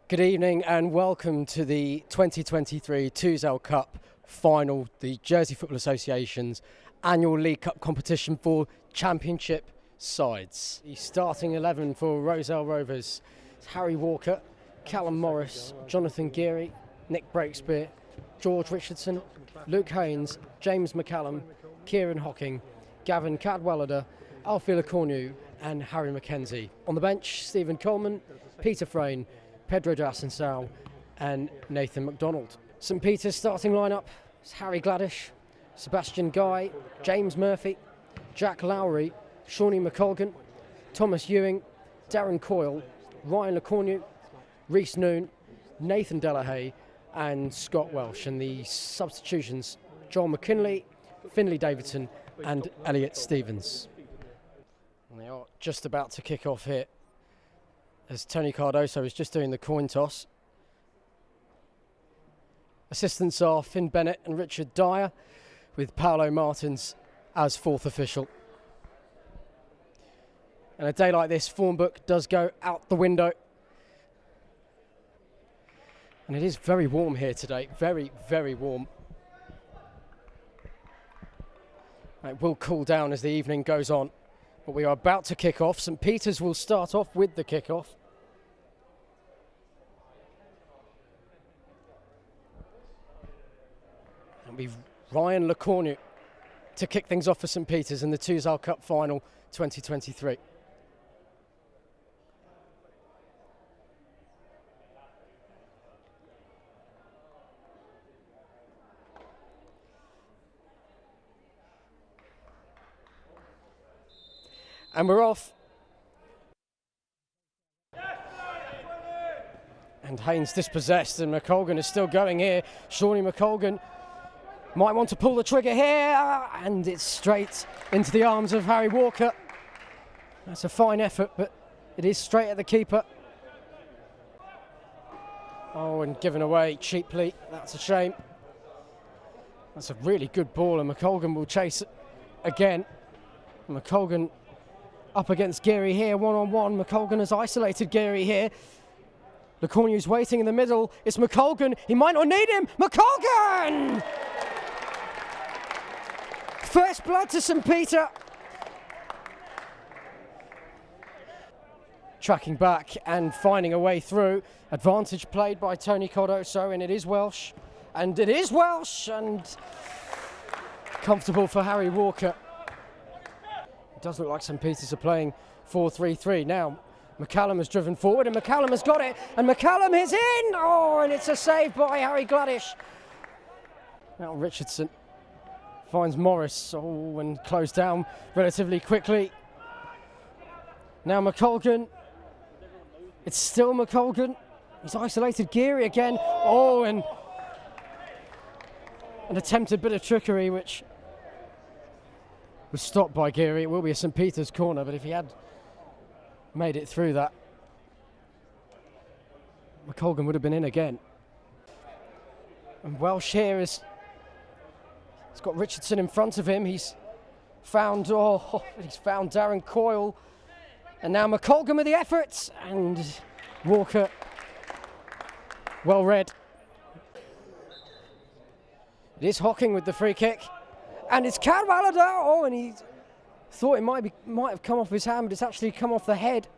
Good evening and welcome to the 2023 Touzel Cup final, the Jersey Football Association's annual League Cup competition for championship sides. The starting 11 for Rozel Rovers: Harry Walker, Callum Morris, Jonathan Geary, Nick Breakspear, George Richardson, Luke Haynes, James McCallum, Kieran Hocking, Gavin Cadwallader, Alfie Lecornu and Harry Mackenzie. On the bench, Stephen Coleman, Peter Frayne, Pedro Dassensau and Nathan MacDonald. St Peter's starting lineup is Harry Gladish, Sebastian Guy, James Murphy, Jack Lowry, Shawnee McColgan, Thomas Ewing, Darren Coyle, Ryan Lecornu, Rhys Noon, Nathan Delahaye and Scott Welsh. And the substitutions: Joel McKinley, Finlay Davidson and Elliot Stevens. And they are just about to kick off here, as Tony Cardoso is just doing the coin toss. Assistants are Finn Bennett and Richard Dyer, with Paolo Martins as fourth official. And a day like this, form book does go out the window. And it is very warm here today, very, very warm. It will cool down as the evening goes on. But we are about to kick off. St Peter's will start off with the kick-off. And we've Ryan Lecornu to kick things off for St Peter's in the Touzel Cup final 2023. And we're off. And Haynes dispossessed, and McColgan is still going here. Shawnee McColgan might want to pull the trigger here, and it's straight into the arms of Harry Walker. That's a fine effort, but it is straight at the keeper. Oh, and given away cheaply. That's a shame. That's a really good ball, and McColgan will chase it again. McColgan up against Geary here, one-on-one. McColgan has isolated Geary here. Lecornu's waiting in the middle. It's McColgan. He might not need him. McColgan! First blood to St Peter. Tracking back and finding a way through. Advantage played by Tony Cardoso, and it is Welsh. And it is Welsh, and comfortable for Harry Walker. It does look like St Peter's are playing 4-3-3 now. McCallum has driven forward, and McCallum has got it, and McCallum is in! Oh, and it's a save by Harry Gladish. Now Richardson finds Morris, and closed down relatively quickly. Now McColgan. It's still McColgan. He's isolated Geary again. Oh, and an attempted bit of trickery, which was stopped by Geary. It will be a St Peter's corner, but if he had made it through that, McColgan would have been in again. And Welsh here he's got Richardson in front of him. He's found Darren Coyle, and now McColgan with the efforts, and Walker well read. It is Hocking with the free kick. And it's Cadwallader. Oh, and he thought it might have come off his hand, but it's actually come off the head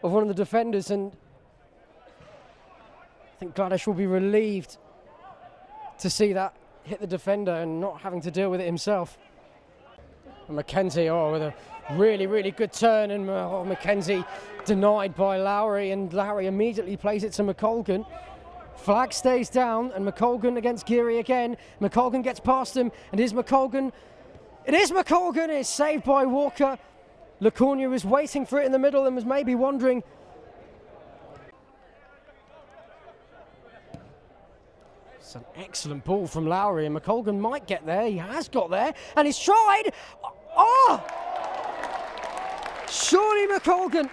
of one of the defenders. And I think Gladish will be relieved to see that hit the defender and not having to deal with it himself. And Mackenzie, with a really, really good turn, and Mackenzie denied by Lowry, and Lowry immediately plays it to McColgan. Flag stays down, and McColgan against Geary again. McColgan gets past him, and is McColgan. It is McColgan. It's saved by Walker. Lecornu was waiting for it in the middle and was maybe wondering. It's an excellent ball from Lowry, and McColgan might get there. He has got there, and he's tried. Oh! Surely McColgan,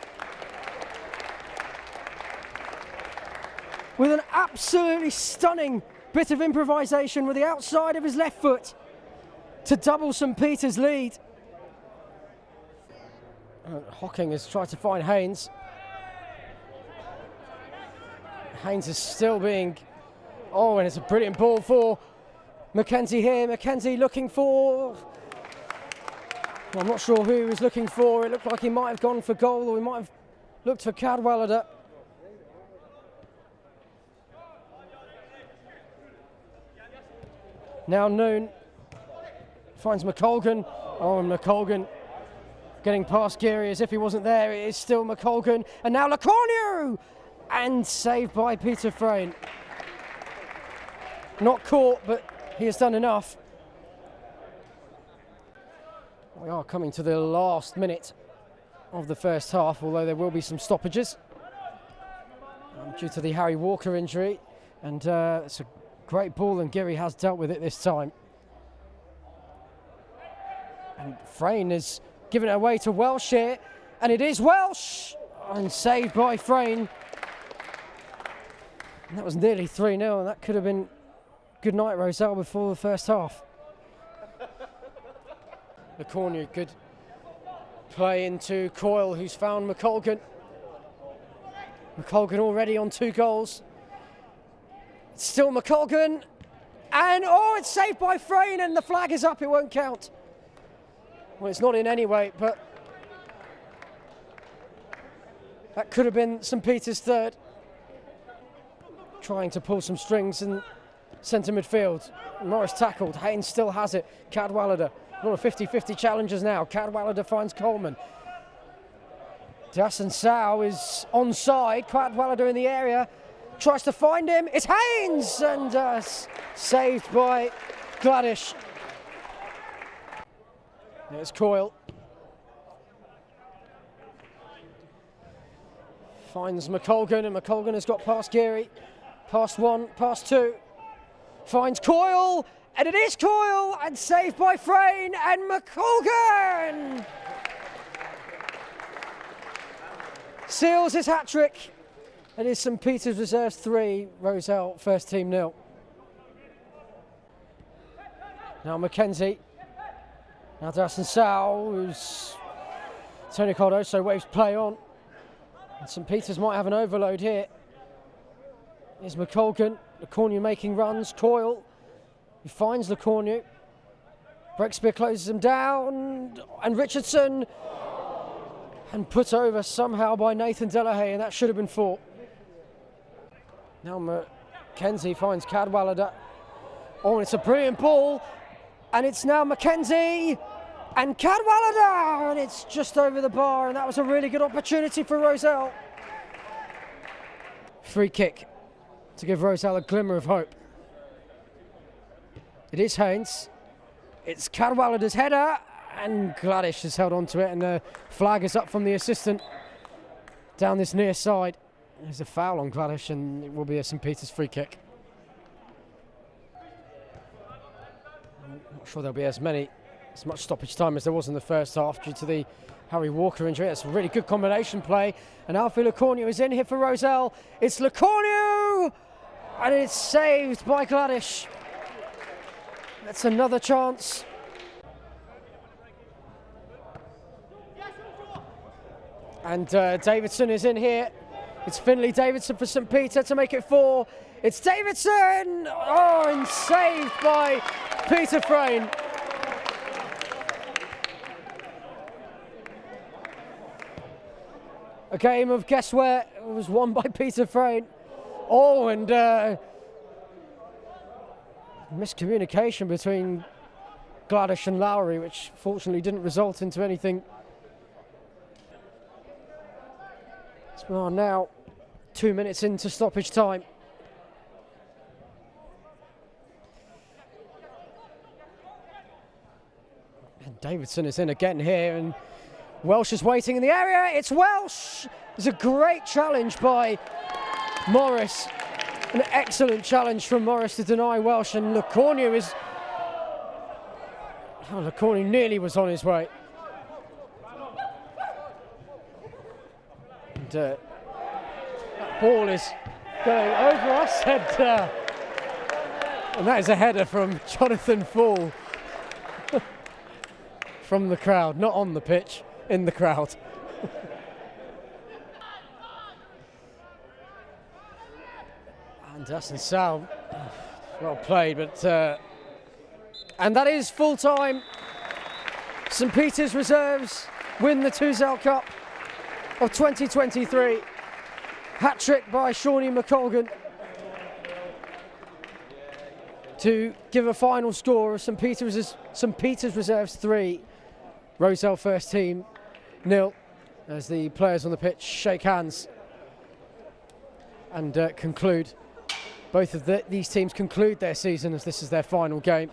with an absolutely stunning bit of improvisation with the outside of his left foot to double St Peter's lead. Hocking has tried to find Haynes. Haynes is still being... Oh, and it's a brilliant ball for Mackenzie here. Mackenzie looking for... Well, I'm not sure who he was looking for. It looked like he might have gone for goal, or he might have looked for Cadwallader. Now Noon finds McColgan. Oh, and McColgan getting past Geary as if he wasn't there. It is still McColgan. And now Lecornu! And saved by Peter Frayne. Not caught, but he has done enough. We are coming to the last minute of the first half, although there will be some stoppages due to the Harry Walker injury. And it's a great ball, and Geary has dealt with it this time. And Frayne is giving it away to Welsh here, and it is Welsh! And saved by Frayne. And that was nearly 3-0, and that could have been good night, Rozel, before the first half. The corner, good play into Coyle, who's found McColgan. McColgan already on 2 goals. It's still McColgan, and oh, it's saved by Frayne, and the flag is up, it won't count. Well, it's not in anyway, but that could have been St Peter's third. Trying to pull some strings in centre midfield. Morris tackled, Haynes still has it. Cadwallader, a lot of 50-50 challenges now. Cadwallader finds Coleman. Dasan Sow is onside. Cadwallader in the area, tries to find him. It's Haynes, and saved by Gladish. There's Coyle. Finds McColgan, and McColgan has got past Geary. Past 1, past 2. Finds Coyle, and it is Coyle, and saved by Frayne and McColgan! Seals his hat-trick. It is St Peter's Reserves 3, Rozel first team 0. Now Mackenzie. Now Dasan Sow, who's Tony Cardoso waves play on. And St Peter's might have an overload here. Here's McColgan, Lecornu making runs. Coyle, he finds Lecornu. Breakspear closes him down, and Richardson, and put over somehow by Nathan Delahaye, and that should have been 4. Now Mackenzie finds Cadwallader. Oh, it's a brilliant ball, and it's now Mackenzie and Cadwallader, and it's just over the bar, and that was a really good opportunity for Rozel. Free kick to give Rozel a glimmer of hope. It is Haynes. It's Cadwallader's header, and Gladish has held on to it, and the flag is up from the assistant down this near side. There's a foul on Gladish, and it will be a St Peter's free kick. I'm not sure there'll be as much stoppage time as there was in the first half due to the Harry Walker injury. That's a really good combination play, and Alfie Lecornu is in here for Rozel. It's Lecornu, and it's saved by Gladish. That's another chance. And Davidson is in here. It's Finlay Davidson for St Peter to make it 4. It's Davidson! Oh, and saved by Peter Frayne. A game of guess where it was won by Peter Frayne. Oh, and miscommunication between Gladish and Lowry, which fortunately didn't result into anything. So we are now 2 minutes into stoppage time. And Davidson is in again here, and Welsh is waiting in the area. It's Welsh! It's a great challenge by Morris. An excellent challenge from Morris to deny Welsh, and Lecornu is... Oh, Lecornu nearly was on his way. And that ball is going over us head, and that is a header from Jonathan Fall. From the crowd, not on the pitch, in the crowd. Anderson Sal, well played, but and that is full time. St Peter's reserves win the Touzel Cup of 2023. Hat-trick by Shawnee McColgan to give a final score of St Peter's reserves 3, Rozel first team 0, as the players on the pitch shake hands and conclude. Both of these teams conclude their season as this is their final game.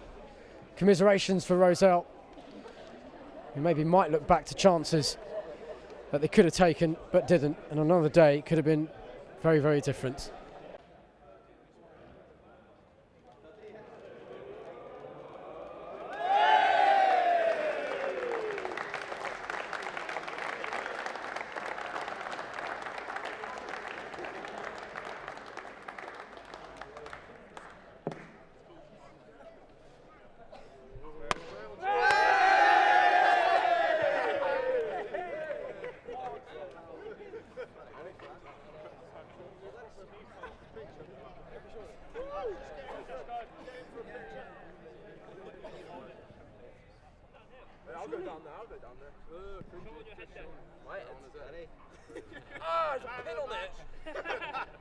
Commiserations for Rozel, who maybe might look back to chances that they could have taken but didn't, and on another day it could have been very, very different. I'll go down there, My head's steady. Ah, there's a pin on it!